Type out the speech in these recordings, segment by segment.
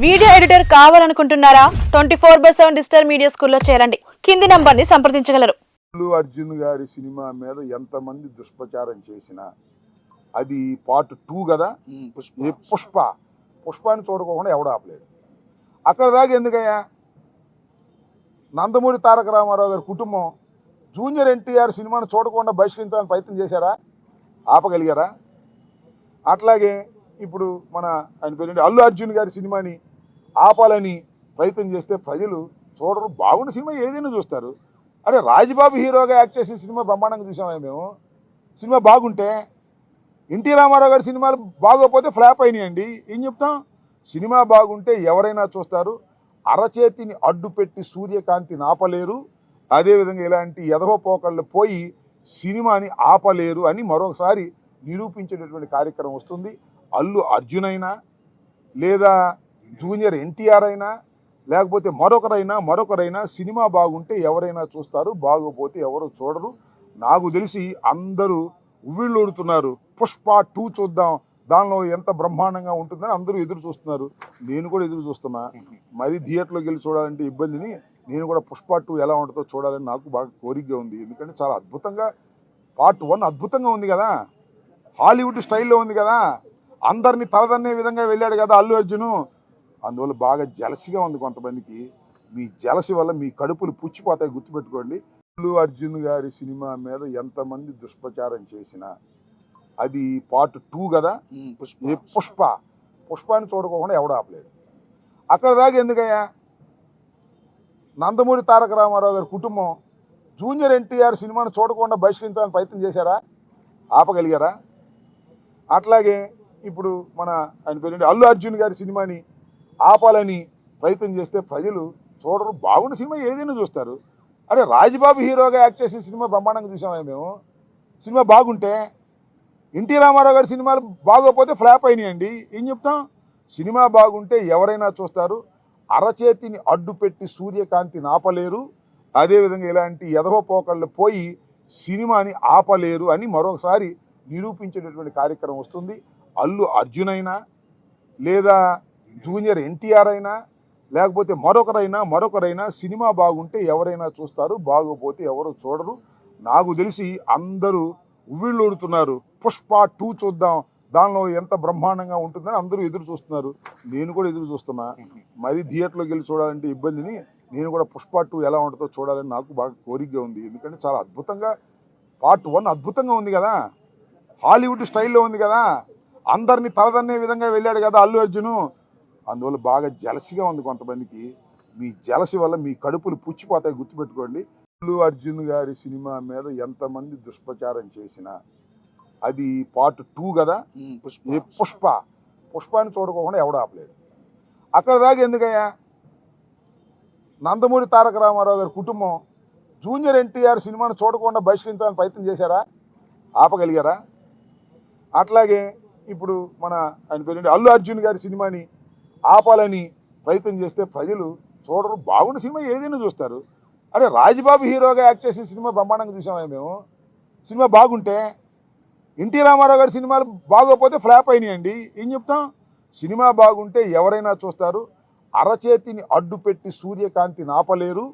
Video editor కావాలనుకుంటున్నారా? 24/7 digital media స్కూల్లో చేరండి. కింది నంబర్ని సంప్రదించగలరు. అల్లు అర్జున్ గారి సినిమా మీద ఎంతమంది దుష్ప్రచారం చేసినా అది పార్ట్ 2 కదా. ఈ పుష్పాన్ని చూడకుండా ఎవడు ఆపలేడు. అక్కడ దాకా ఎందుకయ్యా? నందమూరి తారక రామారావు గారి కుటుంబం జూనియర్ ఎన్టీఆర్ సినిమాను చూడకుండా బహిష్కరించాలని ప్రయత్నం చేశారా? ఆపగలిగారా? అట్లాగే ఇప్పుడు ఆయన పేరు అల్లు అర్జున్ గారి సినిమాని ఆపాలని ప్రయత్నం చేస్తే ప్రజలు చూడరు. బాగున్న సినిమా ఏదైనా చూస్తారు. అరే రాజ్బాబు హీరోగా యాక్ట్ చేసిన సినిమా బ్రహ్మాండంగా చూసామే మేము. సినిమా బాగుంటే ఎన్టీ రామారావు గారి సినిమాలు బాగోకపోతే ఫ్లాప్ అయినాయండి. ఏం చెప్తాం? సినిమా బాగుంటే ఎవరైనా చూస్తారు. అరచేతిని అడ్డుపెట్టి సూర్యకాంతిని ఆపలేరు. అదేవిధంగా ఇలాంటి ఎదవపోకళ్ళు పోయి సినిమాని ఆపలేరు అని మరొకసారి నిరూపించేటటువంటి కార్యక్రమం వస్తుంది. అల్లు అర్జున్ అయినా లేదా జూనియర్ ఎన్టీఆర్ అయినా లేకపోతే మరొకరైనా సినిమా బాగుంటే ఎవరైనా చూస్తారు, బాగోపోతే ఎవరు చూడరు. నాకు తెలిసి అందరూ ఉవ్విళ్ళూరుతున్నారు. పుష్ప 2 చూద్దాం, దానిలో ఎంత బ్రహ్మాండంగా ఉంటుందని అందరూ ఎదురు చూస్తున్నారు. నేను కూడా ఎదురు చూస్తున్నా. మరి థియేటర్లోకి వెళ్ళి చూడాలంటే ఇబ్బందిని నేను కూడా పుష్ప 2 ఎలా ఉంటుందో చూడాలని నాకు బాగా కోరికగా ఉంది. ఎందుకంటే చాలా అద్భుతంగా పార్ట్ 1 అద్భుతంగా ఉంది కదా, హాలీవుడ్ స్టైల్లో ఉంది కదా, అందరినీ తలదన్నే విధంగా వెళ్ళాడు కదా అల్లు అర్జును. అందువల్ల బాగా జలసిగా ఉంది కొంతమందికి. మీ జలసి వల్ల మీ కడుపులు పుచ్చిపోతాయి, గుర్తుపెట్టుకోండి. అల్లు అర్జున్ గారి సినిమా మీద ఎంతమంది దుష్ప్రచారం చేసినా అది పార్ట్ 2 కదా. ఈ పుష్పాన్ని చూడకుండా ఎవడు ఆపలేడు. అక్కడ దాకా ఎందుకయ్యా? నందమూరి తారక రామారావు గారి కుటుంబం జూనియర్ ఎన్టీఆర్ సినిమాను చూడకుండా బహిష్కరించాలని ప్రయత్నం చేశారా? ఆపగలిగారా? అట్లాగే ఇప్పుడు ఆయన పేరు అల్లు అర్జున్ గారి సినిమాని ఆపాలని ప్రయత్నం చేస్తే ప్రజలు చూడరు. బాగున్న సినిమా ఏదైనా చూస్తారు. అరే రాజ్బాబు హీరోగా యాక్ట్ చేసిన సినిమా బ్రహ్మాండంగా చూసామే మేము. సినిమా బాగుంటే ఎన్టీ రామారావు గారి సినిమాలు బాగోకపోతే ఫ్లాప్ అయినాయండి. ఏం చెప్తాం? సినిమా బాగుంటే ఎవరైనా చూస్తారు. అరచేతిని అడ్డుపెట్టి సూర్యకాంతిని ఆపలేరు. అదేవిధంగా ఇలాంటి ఎదవపోకళ్ళు పోయి సినిమాని ఆపలేరు అని మరొకసారి నిరూపించేటటువంటి కార్యక్రమం వస్తుంది. అల్లు అర్జున్ అయినా లేదా జూనియర్ ఎన్టీఆర్ అయినా లేకపోతే మరొకరైనా సినిమా బాగుంటే ఎవరైనా చూస్తారు, బాగోపోతే ఎవరు చూడరు. నాకు తెలిసి అందరూ ఉవ్విళ్ళూరుతున్నారు. పుష్ప 2 చూద్దాం, దానిలో ఎంత బ్రహ్మాండంగా ఉంటుందని అందరూ ఎదురు చూస్తున్నారు. నేను కూడా ఎదురు చూస్తున్నా. మరి థియేటర్లోకి వెళ్ళి చూడాలంటే ఇబ్బందిని నేను కూడా పుష్ప 2 ఎలా ఉంటుందో చూడాలని నాకు బాగా కోరికగా ఉంది. ఎందుకంటే చాలా అద్భుతంగా పార్ట్ 1 అద్భుతంగా ఉంది కదా, హాలీవుడ్ స్టైల్లో ఉంది కదా, అందరినీ తలదన్నే విధంగా వెళ్ళాడు కదా అల్లు అర్జును. అందువల్ల బాగా జలసిగా ఉంది కొంతమందికి. మీ జలసి వల్ల మీ కడుపులు పుచ్చిపోతాయి, గుర్తుపెట్టుకోండి. అల్లు అర్జున్ గారి సినిమా మీద ఎంతమంది దుష్ప్రచారం చేసినా అది పార్ట్ 2 కదా. ఈ పుష్పాన్ని చూడకుండా ఎవడు ఆపలేడు. అక్కడ దాకా ఎందుకయ్యా? నందమూరి తారక రామారావు గారి కుటుంబం జూనియర్ ఎన్టీఆర్ సినిమాను చూడకుండా బహిష్కరించాలని ప్రయత్నం చేశారా? ఆపగలిగారా? అట్లాగే ఇప్పుడు ఆయన పేరు అల్లు అర్జున్ గారి సినిమాని ఆపాలని ప్రయత్నం చేస్తే ప్రజలు చూడరు. బాగున్న సినిమా ఏదైనా చూస్తారు. అరే రాజ్బాబు హీరోగా యాక్ట్ చేసిన సినిమా బ్రహ్మాండంగా చూసామే మేము. సినిమా బాగుంటే ఎన్టీ రామారావు గారి సినిమాలు బాగోకపోతే ఫ్లాప్ అయినాయండి. ఏం చెప్తాం? సినిమా బాగుంటే ఎవరైనా చూస్తారు. అరచేతిని అడ్డుపెట్టి సూర్యకాంతిని ఆపలేరు.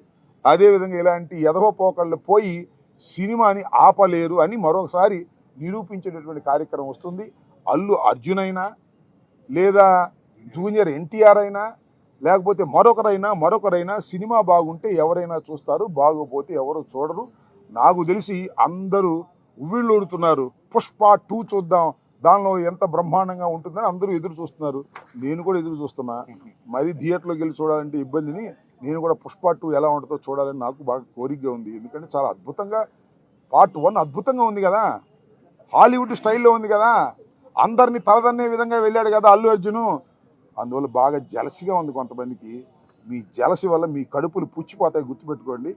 అదేవిధంగా ఇలాంటి ఎదవపోకళ్ళు పోయి సినిమాని ఆపలేరు అని మరొకసారి నిరూపించేటటువంటి కార్యక్రమం వస్తుంది. అల్లు అర్జున్ అయినా లేదా జూనియర్ ఎన్టీఆర్ అయినా లేకపోతే మరొకరైనా సినిమా బాగుంటే ఎవరైనా చూస్తారు, బాగోపోతే ఎవరు చూడరు. నాకు తెలిసి అందరూ ఉవ్విళ్ళూరుతున్నారు. పుష్ప 2 చూద్దాం, దానిలో ఎంత బ్రహ్మాండంగా ఉంటుందని అందరూ ఎదురు చూస్తున్నారు. నేను కూడా ఎదురు చూస్తున్నా. మరి థియేటర్లోకి వెళ్ళి చూడాలంటే ఇబ్బందిని నేను కూడా పుష్ప 2 ఎలా ఉంటుందో చూడాలని నాకు బాగా కోరికగా ఉంది. ఎందుకంటే చాలా అద్భుతంగా పార్ట్ 1 అద్భుతంగా ఉంది కదా, హాలీవుడ్ స్టైల్లో ఉంది కదా, అందరినీ తలదన్నే విధంగా వెళ్ళాడు కదా అల్లు అర్జును. అందువల్ల బాగా జలసిగా ఉంది కొంతమందికి. మీ జలసి వల్ల మీ కడుపులు పుచ్చిపోతాయి, గుర్తుపెట్టుకోండి.